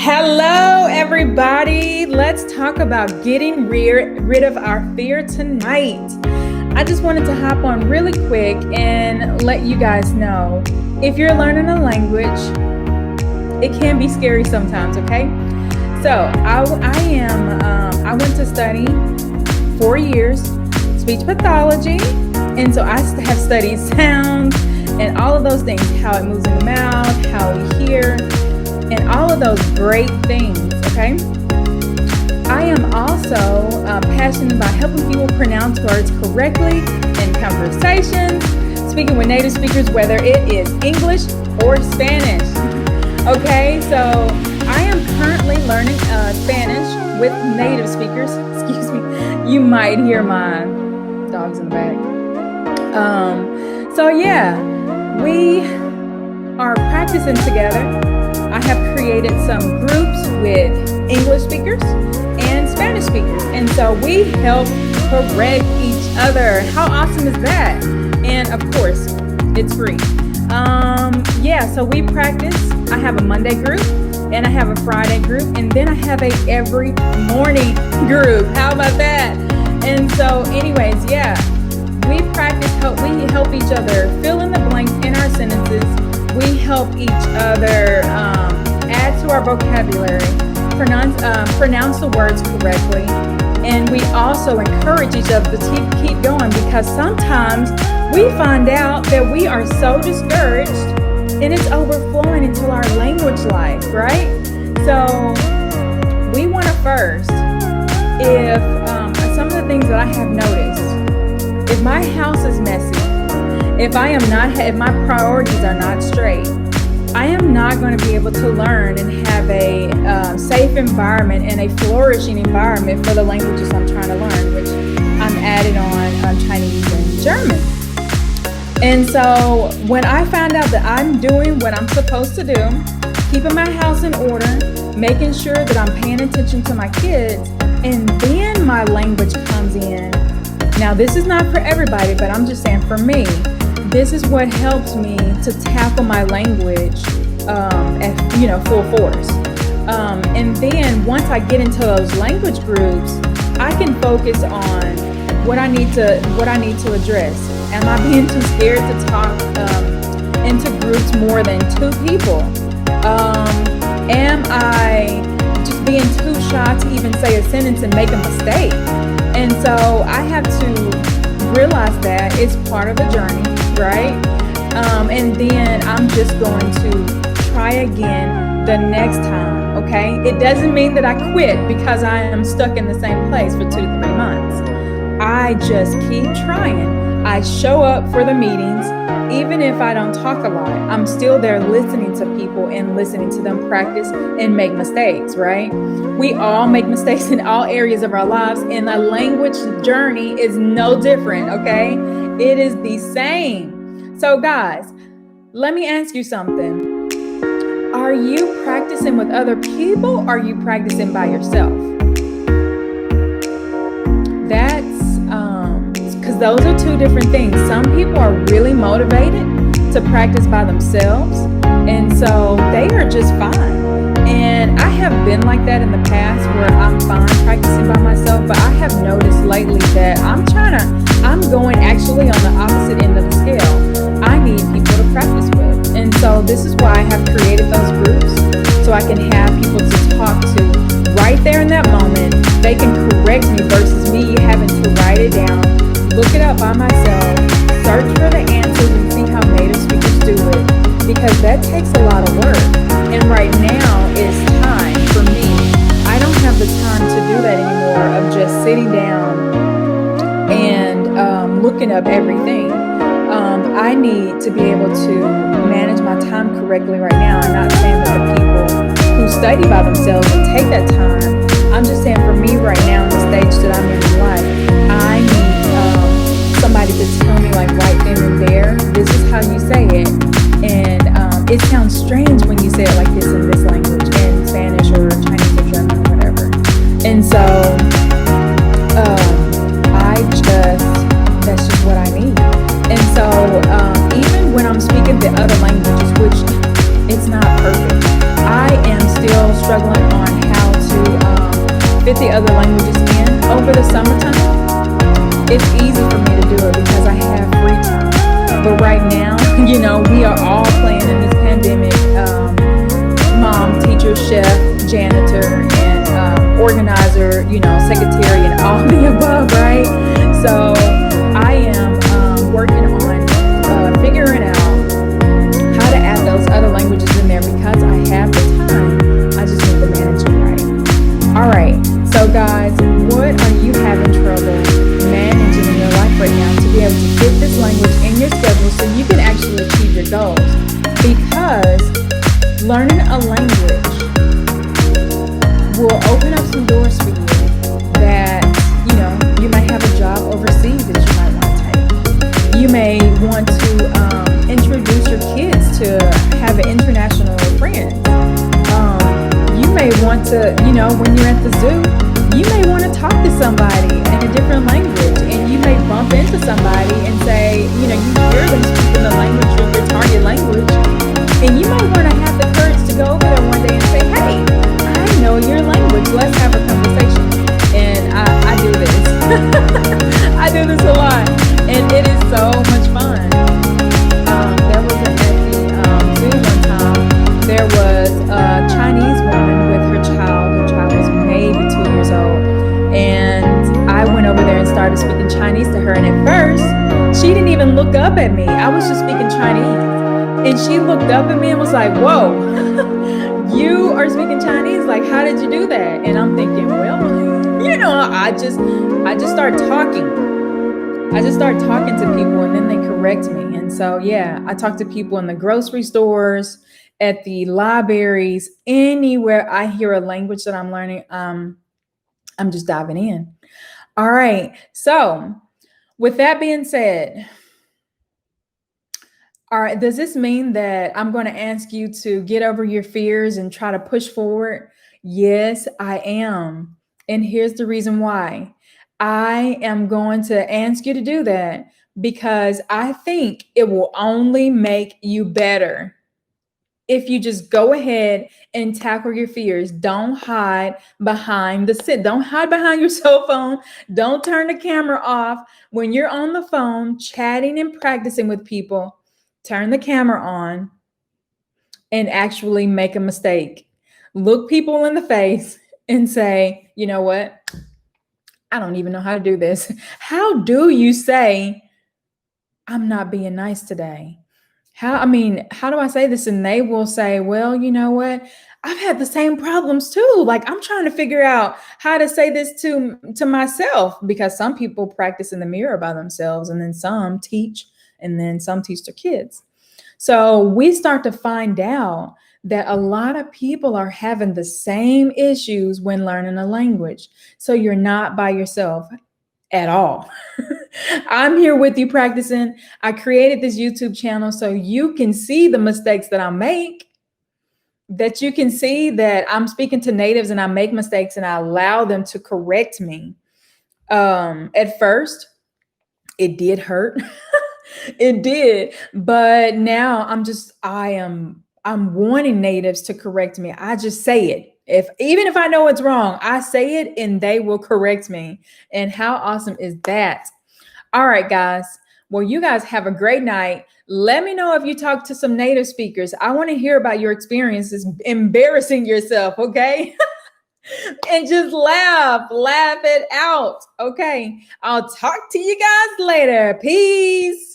Hello, everybody. Let's talk about getting rid of our fear tonight. I just wanted to hop on really quick and let you guys know, if you're learning a language, it can be scary sometimes, okay? So I went to study 4 years speech pathology, and so I have studied sound and all of those things, how it moves in the mouth, how we hear, and all of those great things, okay? I am also passionate about helping people pronounce words correctly in conversations, speaking with native speakers, whether it is English or Spanish. Okay, so I am currently learning Spanish with native speakers. Excuse me. You might hear my dogs in the back. So yeah, we are practicing together. I have created some groups with English speakers and Spanish speakers. And so we help correct each other. How awesome is that? And of course, it's free. So we practice. I have a Monday group and I have a Friday group, and then I have a every morning group. How about that? And so anyways, we practice, we help each other fill in the blanks in our sentences. We help each other add to our vocabulary, pronounce the words correctly, and we also encourage each other to keep going, because sometimes we find out that we are so discouraged and it's overflowing into our language life, right? So we want to first, if some of the things that I have noticed, if my house is messy, if my priorities are not straight, I am not going to be able to learn and have a safe environment and a flourishing environment for the languages I'm trying to learn, which I'm added on Chinese and German. And so when I found out that I'm doing what I'm supposed to do, keeping my house in order, making sure that I'm paying attention to my kids, and then my language comes in. Now, this is not for everybody, but I'm just saying for me, this is what helps me to tackle my language at full force. And then once I get into those language groups, I can focus on what I need to address. Am I being too scared to talk into groups more than 2 people? Am I just being too shy to even say a sentence and make a mistake? And so I have to realize that it's part of the journey, right? And then I'm just going to try again the next time, okay? It doesn't mean that I quit because I am stuck in the same place for 2 to 3 months. I just keep trying. I show up for the meetings. Even if I don't talk a lot, I'm still there listening to people and listening to them practice and make mistakes, right? We all make mistakes in all areas of our lives, and the language journey is no different, okay? It is the same. So guys, let me ask you something. Are you practicing with other people, or are you practicing by yourself? Because those are 2 different things. Some people are really motivated to practice by themselves, and so they are just fine. And I have been like that in the past, where I'm fine practicing by myself, but I have noticed lately that I'm going actually on the opposite end of the scale. I need people to practice with. And so this is why I have created those groups, so I can have people to talk to right there in that moment. They can correct me versus me having to write it down, look it up by myself, search for the answers and see how native speakers do it, because that takes a lot of work. And right now is time for me. I don't have the time to do that anymore, of just sitting down and looking up everything. I need to be able to manage my time correctly right now. I'm not saying that the people who study by themselves and take that time. I'm just saying for me right now, in the stage that I'm in life, I need somebody to tell me, like, right then and there, this is how you say it. And it sounds strange when you say it like this in this language, in Spanish or Chinese or German or whatever. And so that's just what I need. And so even when I'm speaking the other languages, which it's not perfect, I am still struggling on how to fit the other languages in over the summertime, it's easy for me to do it because I have free time. But right now, we are all playing in this pandemic. Mom, teacher, chef, janitor, and organizer, secretary, and all the above, right? So I am working on figuring out how to add those other languages in there because I have the time. I just need to manage it right. All right. So guys, what are you having trouble managing in your life right now to be able to get this language in your schedule so you can actually achieve your goals? Because learning a language will open up some doors for you that, you may have a job overseas that you might want to take. You may want to introduce your kids to have an international friend. You may want to, when you're at the zoo, you may want to talk to somebody in a different language, and you may bump into somebody and say, you hear them speaking the language of your target language, and you might want to have the courage to go over there one day and say, hey, I know your language, let's have a conversation. And I do this. I do this a lot, and it is so much fun. There was at the zoo one time, there was a Chinese woman with her child. Her child was maybe 2 years old. And I went over there and started speaking Chinese to her. And at first, she didn't even look up at me. I was just speaking Chinese. And she looked up at me and was like, whoa, you are speaking Chinese? Like, how did you do that? And I'm thinking, well, I just start talking. I just start talking to people, and then they correct me. And so, yeah, I talk to people in the grocery stores, at the libraries, anywhere I hear a language that I'm learning, I'm just diving in. All right. So with that being said, all right, does this mean that I'm going to ask you to get over your fears and try to push forward? Yes, I am. And here's the reason why. I am going to ask you to do that because I think it will only make you better if you just go ahead and tackle your fears. Don't hide behind don't hide behind your cell phone. Don't turn the camera off when you're on the phone chatting and practicing with people. Turn the camera on and actually make a mistake. Look people in the face and say, you know what? I don't even know how to do this. How do you say, I'm not being nice today? How do I say this? And they will say, well, you know what? I've had the same problems too. Like, I'm trying to figure out how to say this to myself, because some people practice in the mirror by themselves, and then some teach, and then some teach their kids. So we start to find out that a lot of people are having the same issues when learning a language. So you're not by yourself at all. I'm here with you practicing. I created this YouTube channel so you can see the mistakes that I make, that you can see that I'm speaking to natives and I make mistakes and I allow them to correct me. At first, it did hurt. It did. But now I'm wanting natives to correct me. I just say it. Even if I know it's wrong, I say it and they will correct me. And how awesome is that? All right, guys. Well, you guys have a great night. Let me know if you talk to some native speakers. I want to hear about your experiences embarrassing yourself, okay? And just laugh it out. Okay. I'll talk to you guys later. Peace.